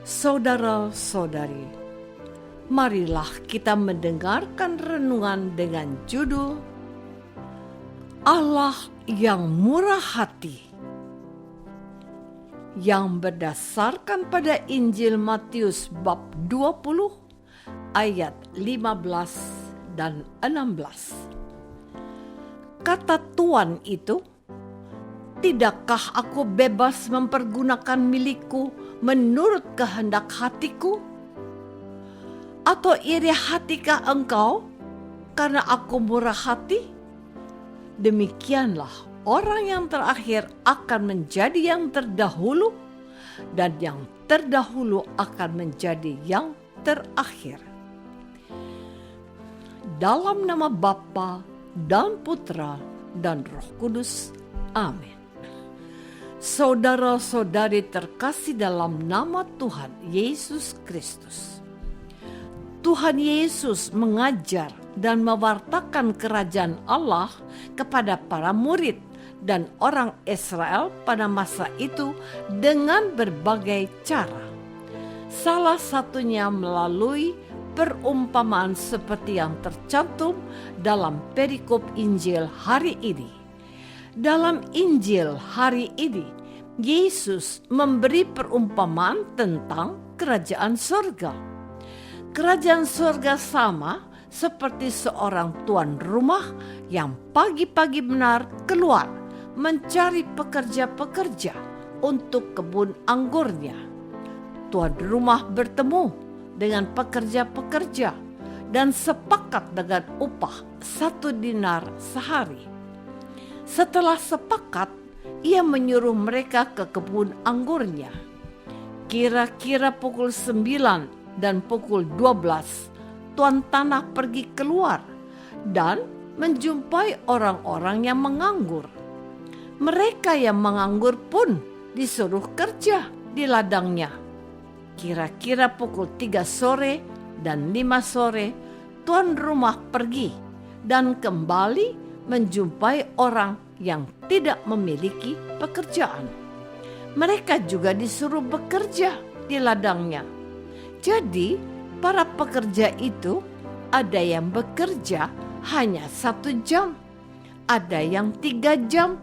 Saudara-saudari, marilah kita mendengarkan renungan dengan judul Allah yang murah hati, yang berdasarkan pada Injil Matius bab 20 ayat 15 dan 16. Kata Tuhan itu, "Tidakkah aku bebas mempergunakan milikku menurut kehendak hatiku? Atau iri hatikah engkau karena aku murah hati?" Demikianlah orang yang terakhir akan menjadi yang terdahulu, dan yang terdahulu akan menjadi yang terakhir. Dalam nama Bapa dan Putra dan Roh Kudus. Amin. Saudara-saudari terkasih dalam nama Tuhan Yesus Kristus. Tuhan Yesus mengajar dan mewartakan kerajaan Allah kepada para murid dan orang Israel pada masa itu dengan berbagai cara. Salah satunya melalui perumpamaan seperti yang tercantum dalam perikop Injil hari ini. Dalam Injil hari ini, Yesus memberi perumpamaan tentang kerajaan surga. Kerajaan surga sama seperti seorang tuan rumah yang pagi-pagi benar keluar mencari pekerja-pekerja untuk kebun anggurnya. Tuan rumah bertemu dengan pekerja-pekerja dan sepakat dengan upah 1 dinar sehari. Setelah sepakat, ia menyuruh mereka ke kebun anggurnya. Kira-kira pukul 9 dan pukul 12, tuan tanah pergi keluar dan menjumpai orang-orang yang menganggur. Mereka yang menganggur pun disuruh kerja di ladangnya. Kira-kira pukul 3 sore dan 5 sore, tuan rumah pergi dan kembali menjumpai orang yang tidak memiliki pekerjaan. Mereka juga disuruh bekerja di ladangnya. Jadi para pekerja itu ada yang bekerja hanya 1 jam, ada yang 3 jam,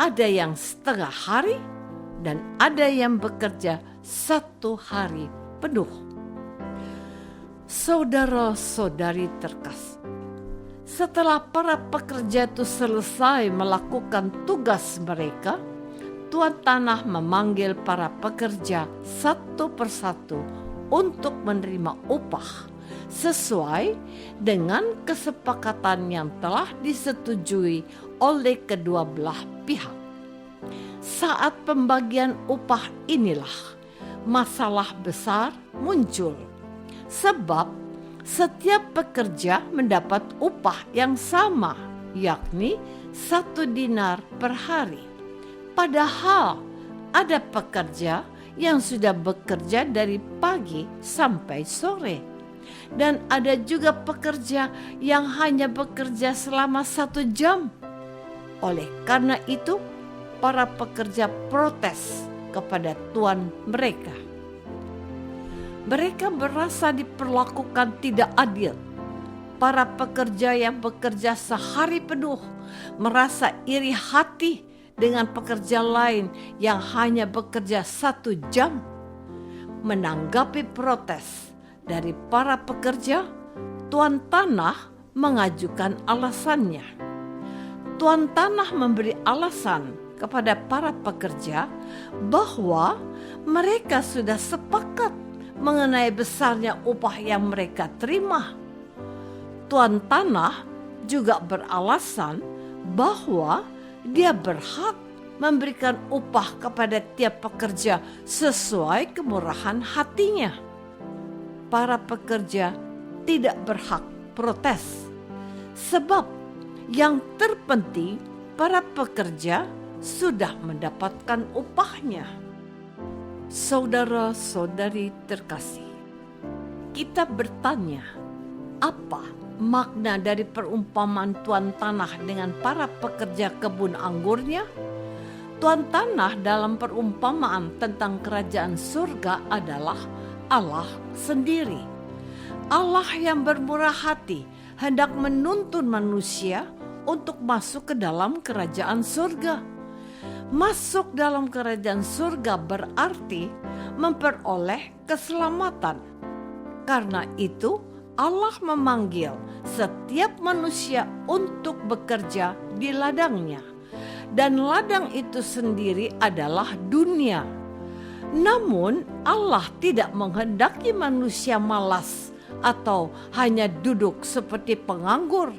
ada yang setengah hari, dan ada yang bekerja 1 hari penuh. Saudara-saudari terkasih, setelah para pekerja itu selesai melakukan tugas mereka, tuan tanah memanggil para pekerja satu persatu untuk menerima upah sesuai dengan kesepakatan yang telah disetujui oleh kedua belah pihak. Saat pembagian upah inilah masalah besar muncul, sebab setiap pekerja mendapat upah yang sama, yakni 1 dinar per hari. Padahal ada pekerja yang sudah bekerja dari pagi sampai sore. Dan ada juga pekerja yang hanya bekerja selama 1 jam. Oleh karena itu, para pekerja protes kepada tuan mereka. Mereka merasa diperlakukan tidak adil. Para pekerja yang bekerja sehari penuh merasa iri hati dengan pekerja lain yang hanya bekerja 1 jam. Menanggapi protes dari para pekerja, tuan tanah mengajukan alasannya. Tuan tanah memberi alasan kepada para pekerja bahwa mereka sudah sepakat mengenai besarnya upah yang mereka terima. Tuan tanah juga beralasan bahwa dia berhak memberikan upah kepada tiap pekerja sesuai kemurahan hatinya. Para pekerja tidak berhak protes, sebab yang terpenting para pekerja sudah mendapatkan upahnya. Saudara-saudari terkasih, kita bertanya, apa makna dari perumpamaan tuan tanah dengan para pekerja kebun anggurnya? Tuan tanah dalam perumpamaan tentang kerajaan surga adalah Allah sendiri. Allah yang bermurah hati hendak menuntun manusia untuk masuk ke dalam kerajaan surga. Masuk dalam kerajaan surga berarti memperoleh keselamatan. Karena itu, Allah memanggil setiap manusia untuk bekerja di ladangnya. Dan ladang itu sendiri adalah dunia. Namun, Allah tidak menghendaki manusia malas atau hanya duduk seperti penganggur.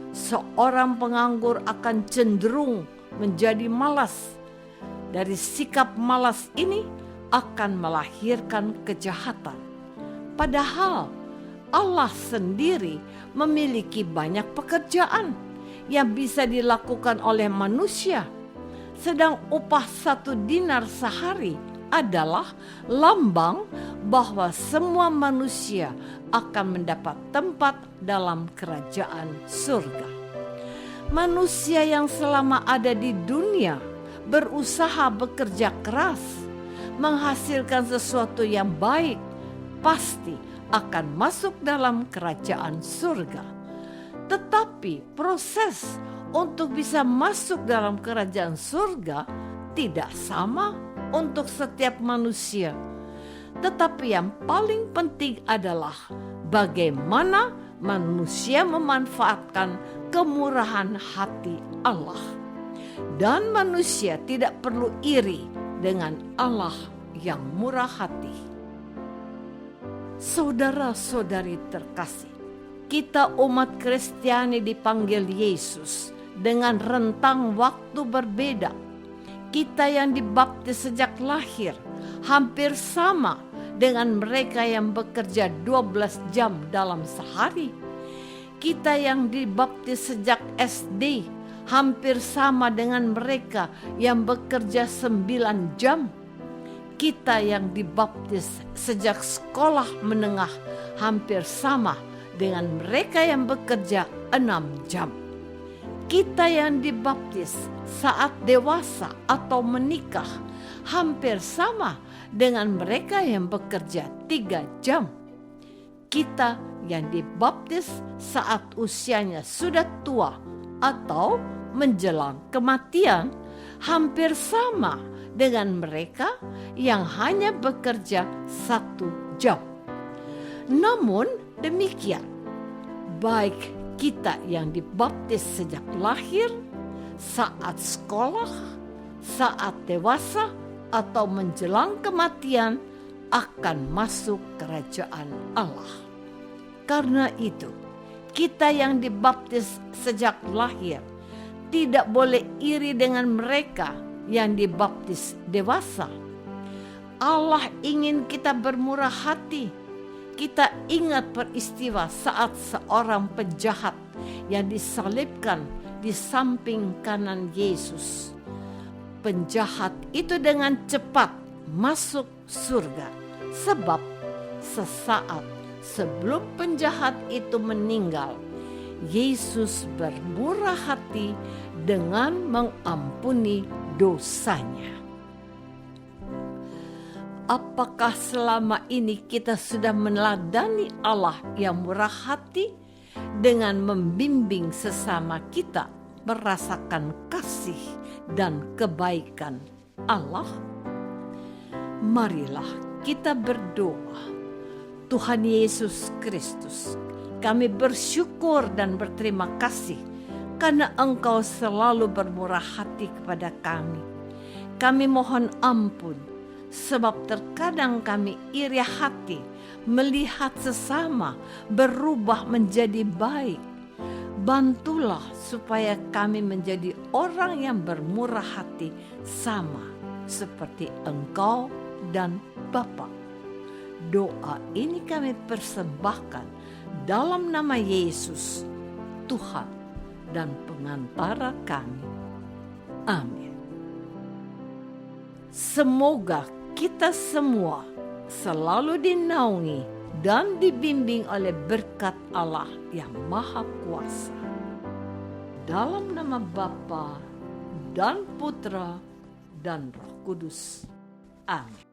Seorang penganggur akan cenderung menjadi malas. Dari sikap malas ini akan melahirkan kejahatan. Padahal Allah sendiri memiliki banyak pekerjaan yang bisa dilakukan oleh manusia. Sedang upah 1 dinar sehari adalah lambang bahwa semua manusia akan mendapat tempat dalam kerajaan surga. Manusia yang selama ada di dunia berusaha bekerja keras, menghasilkan sesuatu yang baik, pasti akan masuk dalam kerajaan surga. Tetapi proses untuk bisa masuk dalam kerajaan surga tidak sama untuk setiap manusia. Tetapi yang paling penting adalah bagaimana manusia memanfaatkan kemurahan hati Allah. Dan manusia tidak perlu iri dengan Allah yang murah hati. Saudara-saudari terkasih, kita umat Kristiani dipanggil Yesus dengan rentang waktu berbeda. Kita yang dibaptis sejak lahir hampir sama dengan mereka yang bekerja 12 jam dalam sehari. Kita yang dibaptis sejak SD hampir sama dengan mereka yang bekerja 9 jam. Kita yang dibaptis sejak sekolah menengah hampir sama dengan mereka yang bekerja 6 jam. Kita yang dibaptis saat dewasa atau menikah hampir sama dengan mereka yang bekerja 3 jam. Kita yang dibaptis saat usianya sudah tua atau menjelang kematian hampir sama dengan mereka yang hanya bekerja 1 jam. Namun demikian, baik kita yang dibaptis sejak lahir, saat sekolah, saat dewasa, atau menjelang kematian akan masuk kerajaan Allah. Karena itu, kita yang dibaptis sejak lahir tidak boleh iri dengan mereka yang dibaptis dewasa. Allah ingin kita bermurah hati. Kita ingat peristiwa saat seorang penjahat yang disalibkan di samping kanan Yesus. Penjahat itu dengan cepat masuk surga, sebab sesaat sebelum penjahat itu meninggal, Yesus bermurah hati dengan mengampuni dosanya. Apakah selama ini kita sudah meneladani Allah yang murah hati dengan membimbing sesama kita merasakan kasih dan kebaikan Allah? Marilah kita berdoa. Tuhan Yesus Kristus, kami bersyukur dan berterima kasih karena Engkau selalu bermurah hati kepada kami. Kami mohon ampun, sebab terkadang kami iri hati melihat sesama berubah menjadi baik. Bantulah supaya kami menjadi orang yang bermurah hati sama seperti Engkau dan Bapa. Doa ini kami persembahkan dalam nama Yesus, Tuhan dan pengantara kami. Amin. Semoga kita semua selalu dinaungi dan dibimbing oleh berkat Allah yang Maha Kuasa. Dalam nama Bapa dan Putra dan Roh Kudus. Amin.